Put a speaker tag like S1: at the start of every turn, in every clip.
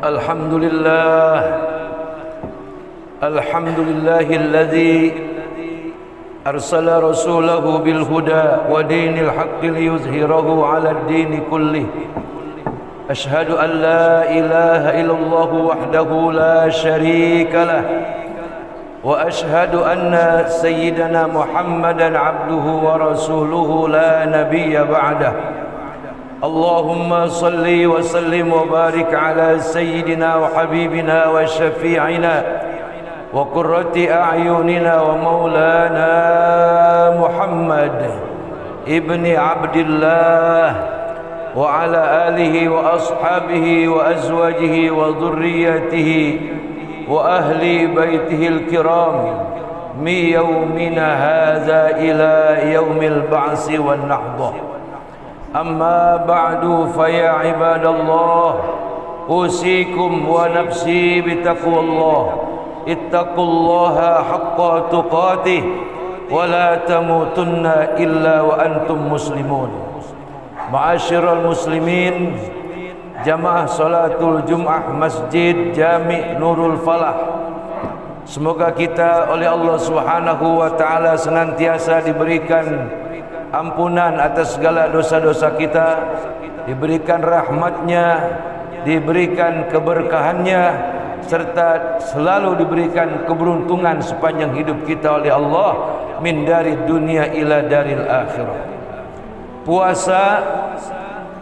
S1: Alhamdulillah, alhamdulillahilladzi arsala rasulahu bil huda wa dinil haqqi liyuzhirahu 'alad dini kullih. Ashhadu an la ilaha illallah wahdahu la syarika lah wa ashhadu anna sayyidana Muhammadan 'abduhu wa rasuluhu la nabiyya ba'dah. Allahumma salli wa sallim wa barik ala sayyidina wa habibina wa syafi'ina wa qurrati a'yunina wa maulana Muhammad ibni Abdillah wa ala alihi wa ashabihi wa azwajihi wa dhurriyyatihi wa ahli baitihi al-kiram min yawmina hadha ila yawmil ba'si wan nahdah. Amma ba'du faya ibadallah, usikum wa nafsi bitaqwallah. Ittaqullaha haqqa tuqatih wa la tamutunna illa wa antum muslimun. Ma'asyiral muslimin, jamaah salatul Jum'ah Masjid Jami' Nurul Falah, semoga kita oleh Allah Subhanahu wa taala senantiasa diberikan ampunan atas segala dosa-dosa kita, diberikan rahmatnya, diberikan keberkahannya, serta selalu diberikan keberuntungan sepanjang hidup kita oleh Allah, min dari dunia ila daril akhirah. Puasa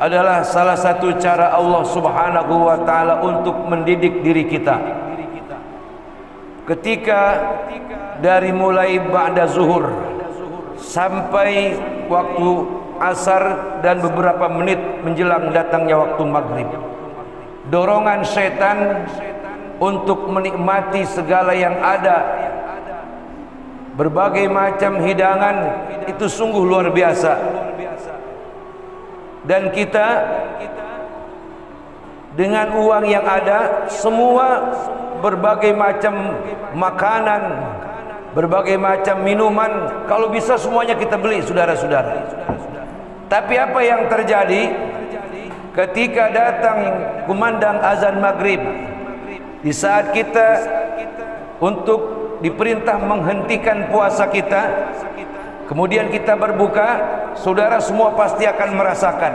S1: adalah salah satu cara Allah Subhanahu wa taala untuk mendidik diri kita. Ketika dari mulai ba'da zuhur sampai waktu asar dan beberapa menit menjelang datangnya waktu maghrib, dorongan setan untuk menikmati segala yang ada, berbagai macam hidangan, itu sungguh luar biasa. Dan kita dengan uang yang ada, semua berbagai macam makanan, berbagai macam minuman, kalau bisa semuanya kita beli, saudara-saudara. Tapi apa yang terjadi ketika datang kumandang azan maghrib, di saat kita untuk diperintah menghentikan puasa kita, kemudian kita berbuka, saudara semua pasti akan merasakan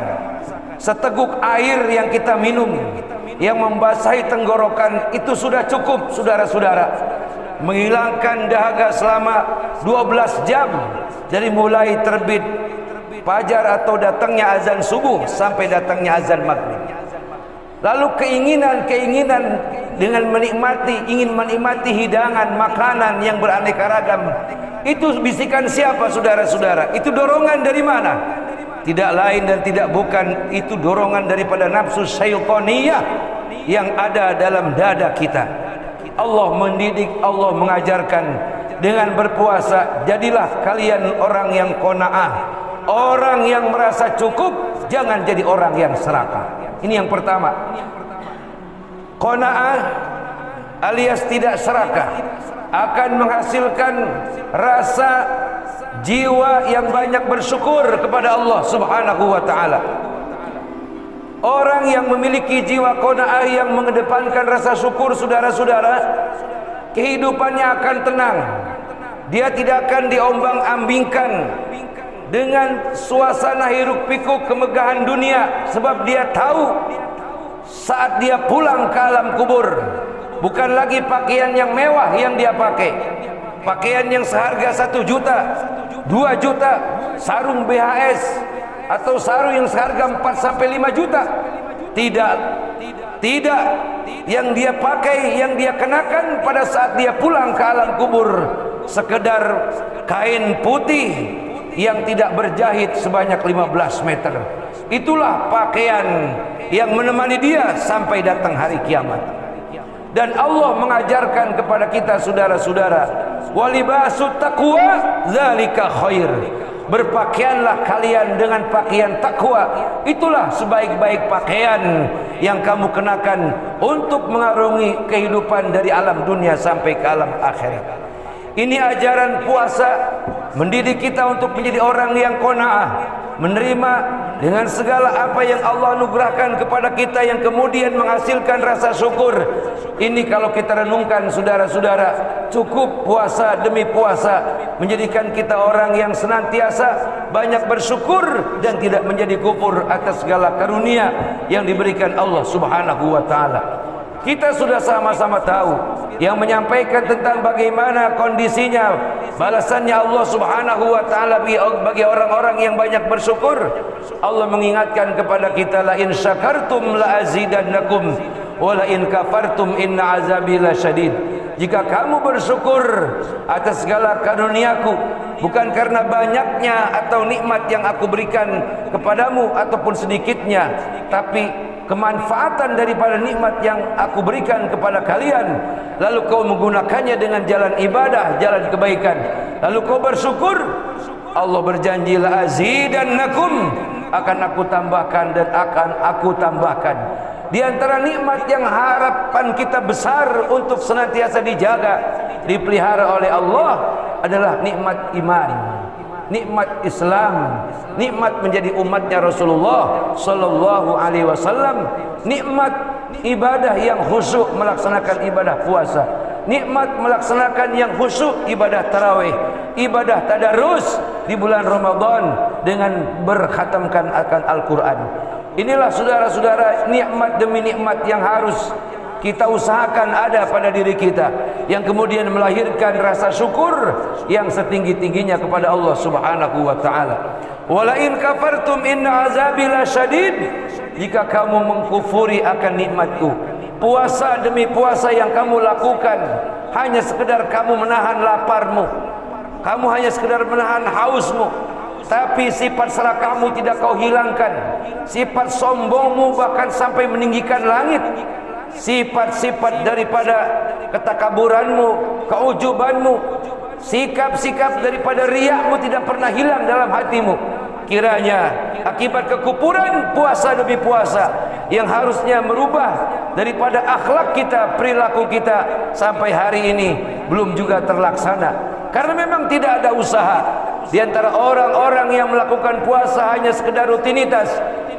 S1: seteguk air yang kita minum yang membasahi tenggorokan itu sudah cukup, saudara-saudara, menghilangkan dahaga selama 12 jam dari mulai terbit fajar atau datangnya azan subuh sampai datangnya azan maghrib. Lalu keinginan dengan ingin menikmati hidangan makanan yang beraneka ragam, itu bisikan siapa, saudara-saudara? Itu dorongan dari mana? Tidak lain dan tidak bukan, itu dorongan daripada nafsu syaitaniyah yang ada dalam dada kita. Allah mendidik, Allah mengajarkan dengan berpuasa, jadilah kalian orang yang qanaah, orang yang merasa cukup, jangan jadi orang yang serakah. Ini yang pertama. Qanaah alias tidak serakah akan menghasilkan rasa jiwa yang banyak bersyukur kepada Allah Subhanahu wa taala. Orang yang memiliki jiwa qanaah yang mengedepankan rasa syukur, saudara-saudara, kehidupannya akan tenang. Dia tidak akan diombang-ambingkan dengan suasana hiruk pikuk kemegahan dunia, sebab dia tahu saat dia pulang ke alam kubur, bukan lagi pakaian yang mewah yang dia pakai, pakaian yang seharga 1 juta, 2 juta, sarung BHS atau sarung yang seharga 4-5 juta. Tidak, yang dia pakai, yang dia kenakan pada saat dia pulang ke alam kubur, sekedar kain putih yang tidak berjahit sebanyak 15 meter. Itulah pakaian yang menemani dia sampai datang hari kiamat. Dan Allah mengajarkan kepada kita, saudara-saudara, walibasut taqwa zalika khair. Berpakaianlah kalian dengan pakaian takwa, itulah sebaik-baik pakaian yang kamu kenakan untuk mengarungi kehidupan dari alam dunia sampai ke alam akhirat. Ini ajaran puasa mendidik kita untuk menjadi orang yang qanaah, menerima dengan segala apa yang Allah anugerahkan kepada kita yang kemudian menghasilkan rasa syukur. Ini kalau kita renungkan saudara-saudara, cukup puasa demi puasa menjadikan kita orang yang senantiasa banyak bersyukur dan tidak menjadi kufur atas segala karunia yang diberikan Allah Subhanahu wa taala. Kita sudah sama-sama tahu yang menyampaikan tentang bagaimana kondisinya balasannya Allah Subhanahu wa taala bagi orang-orang yang banyak bersyukur. Allah mengingatkan kepada kita, la in syakartum la azidannakum wa la in kafartum inna azabi lasyadid. Jika kamu bersyukur atas segala karuniaku, bukan karena banyaknya atau nikmat yang aku berikan kepadamu ataupun sedikitnya, tapi kemanfaatan daripada nikmat yang aku berikan kepada kalian, lalu kau menggunakannya dengan jalan ibadah, jalan kebaikan, lalu kau bersyukur, Allah berjanji la azidannakum, akan aku tambahkan dan akan aku tambahkan. Di antara nikmat yang harapan kita besar untuk senantiasa dijaga, dipelihara oleh Allah adalah nikmat iman, nikmat Islam, nikmat menjadi umatnya Rasulullah sallallahu alaihi wasallam, nikmat ibadah yang khusyuk melaksanakan ibadah puasa, nikmat melaksanakan yang khusyuk ibadah tarawih, ibadah tadarus di bulan Ramadan dengan berkhatamkan akan Al-Quran. Inilah saudara-saudara nikmat demi nikmat yang harus kita usahakan ada pada diri kita, yang kemudian melahirkan rasa syukur yang setinggi-tingginya kepada Allah Subhanahu wa taala. Wala in kafartum inna azabi lasyadid. Jika kamu mengkufuri akan nikmatku, puasa demi puasa yang kamu lakukan hanya sekedar kamu menahan laparmu, kamu hanya sekedar menahan hausmu, tapi sifat serakahmu tidak kau hilangkan, sifat sombongmu bahkan sampai meninggikan langit, sifat-sifat daripada ketakaburanmu, keujubanmu, sikap-sikap daripada riakmu tidak pernah hilang dalam hatimu. Kiranya akibat kekufuran puasa demi puasa yang harusnya merubah daripada akhlak kita, perilaku kita, sampai hari ini belum juga terlaksana. Karena memang tidak ada usaha di antara orang-orang yang melakukan puasa hanya sekedar rutinitas.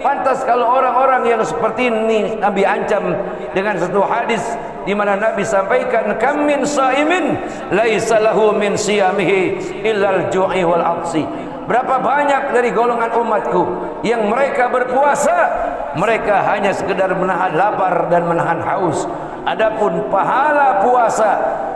S1: Pantas kalau orang-orang yang seperti ini Nabi ancam dengan satu hadis di mana Nabi sampaikan, kam min shaimin laisa lahu min siyamihi illal ju'i wal 'atsi. Berapa banyak dari golongan umatku yang mereka berpuasa, mereka hanya sekedar menahan lapar dan menahan haus. Adapun pahala puasa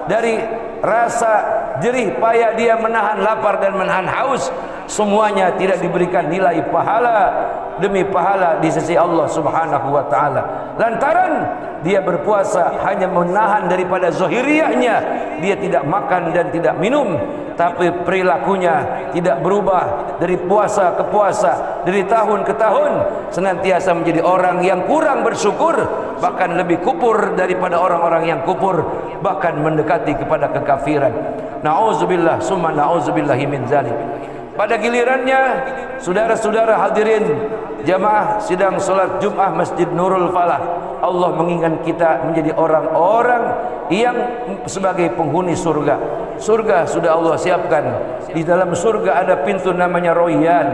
S1: dari rasa jerih payah dia menahan lapar dan menahan haus, semuanya tidak diberikan nilai pahala demi pahala di sisi Allah Subhanahu wa taala. Lantaran dia berpuasa hanya menahan daripada zahiriyahnya, dia tidak makan dan tidak minum, tapi perilakunya tidak berubah dari puasa ke puasa, dari tahun ke tahun, senantiasa menjadi orang yang kurang bersyukur, bahkan lebih kufur daripada orang-orang yang kufur, bahkan mendekati kepada kekafiran. Na'udzubillah summa na'udzubillahi min zalik. Pada gilirannya, saudara-saudara hadirin jamaah sidang salat Jumat Masjid Nurul Falah, Allah menginginkan kita menjadi orang-orang yang sebagai penghuni surga. Surga sudah Allah siapkan. Di dalam surga ada pintu namanya Royan.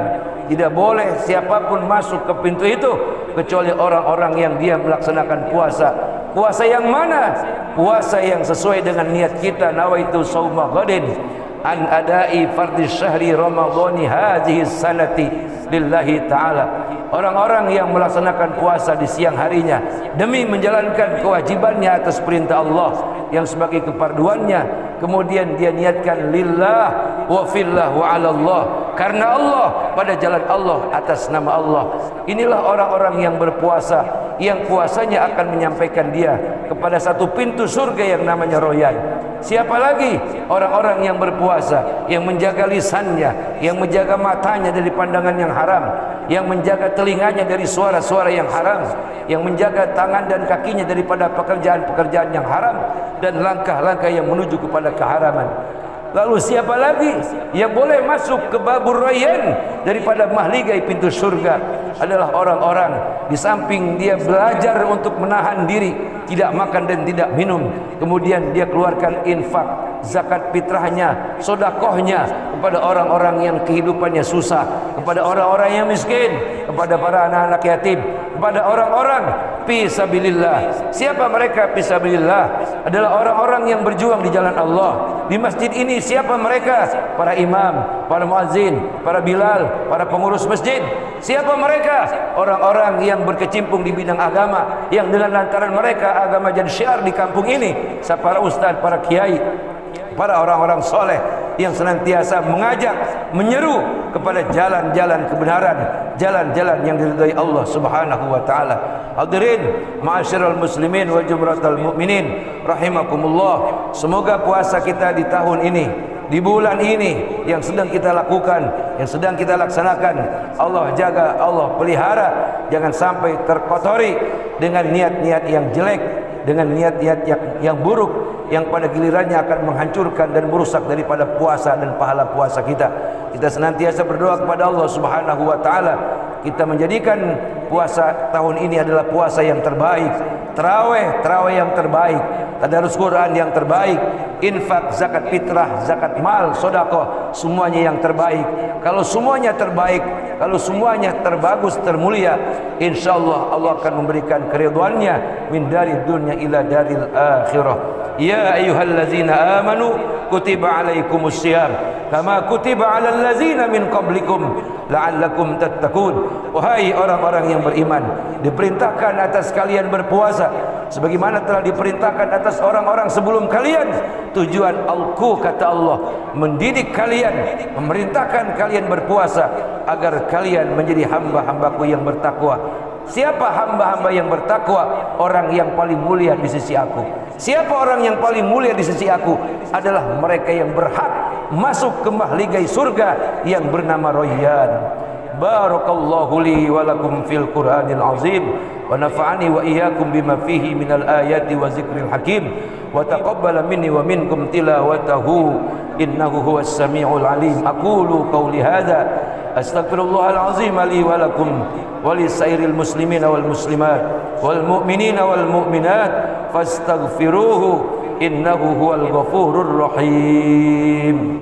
S1: Tidak boleh siapapun masuk ke pintu itu kecuali orang-orang yang dia melaksanakan puasa. Puasa yang mana? Puasa yang sesuai dengan niat kita, nawaitu shauma ghadin an adai fardhi syahri ramadhani hadhihi sanati lillahi ta'ala. Orang-orang yang melaksanakan puasa di siang harinya demi menjalankan kewajibannya atas perintah Allah yang sebagai keparduannya, kemudian dia niatkan lillah wa fillah wa ala Allah, karena Allah, pada jalan Allah, atas nama Allah. Inilah orang-orang yang berpuasa, yang puasanya akan menyampaikan dia kepada satu pintu surga yang namanya Royan. Siapa lagi? Orang-orang yang berpuasa, yang menjaga lisannya, yang menjaga matanya dari pandangan yang haram, yang menjaga telinganya dari suara-suara yang haram, yang menjaga tangan dan kakinya daripada pekerjaan-pekerjaan yang haram dan langkah-langkah yang menuju kepada keharaman. Lalu siapa lagi yang boleh masuk ke babur rayyan daripada mahligai pintu surga? Adalah orang-orang di samping dia belajar untuk menahan diri, tidak makan dan tidak minum, kemudian dia keluarkan infak, zakat fitrahnya, sodakohnya kepada orang-orang yang kehidupannya susah, kepada orang-orang yang miskin, kepada para anak-anak yatim, kepada orang-orang fisabilillah. Siapa mereka fisabilillah? Adalah orang-orang yang berjuang di jalan Allah. Di masjid ini siapa mereka? Para imam, para muazzin, para bilal, para pengurus masjid. Siapa mereka? Orang-orang yang berkecimpung di bidang agama, yang dengan lantaran mereka agama jadi syiar di kampung ini. Para ustaz, para kiai, para orang-orang soleh yang senantiasa mengajak, menyeru kepada jalan-jalan kebenaran, jalan-jalan yang diridhai Allah Subhanahu wa taala. Hadirin ma'asyiral muslimin wa jumratal mukminin rahimakumullah. Semoga puasa kita di tahun ini, di bulan ini yang sedang kita lakukan, yang sedang kita laksanakan, Allah jaga, Allah pelihara, jangan sampai terkotori dengan niat-niat yang jelek, dengan niat-niat yang buruk, yang pada gilirannya akan menghancurkan dan merusak daripada puasa dan pahala puasa kita. Kita senantiasa berdoa kepada Allah Subhanahu wa taala, kita menjadikan puasa tahun ini adalah puasa yang terbaik, tarawih yang terbaik, tadarus Quran yang terbaik, infak, zakat fitrah, zakat mal, sedekah, semuanya yang terbaik. Kalau semuanya terbaik, kalau semuanya terbagus, termulia, insyaallah Allah akan memberikan keridhaannya min dari dunya ila daril akhirah. Ya ayyuhallazina amanu kutiba alaikumus syiyam kama kutiba alal ladzina min qablikum la'allakum tattaqun. Wahai orang-orang yang beriman, diperintahkan atas kalian berpuasa sebagaimana telah diperintahkan atas orang-orang sebelum kalian. Tujuan Al-Qu kata Allah mendidik kalian, memerintahkan kalian berpuasa agar kalian menjadi hamba-hambaku yang bertakwa. Siapa hamba-hamba yang bertakwa? Orang yang paling mulia di sisi aku. Siapa orang yang paling mulia di sisi aku? Adalah mereka yang berhak masuk ke mahligai surga yang bernama Rayyan. Barakallahu li wa lakum fil Qur'anil azim wa nafa'ani wa iyyakum bima fihi minal ayati wa zikril hakim wa taqabbala minni wa minkum tilawatahu innahu huwas samiul alim. Aqulu qawli hadza astaghfirullahal azim li wa lakum wa lisairil muslimina wal muslimat wal mu'minina wal mu'minat fastaghfiruhu innahu huwal ghafurur rahim.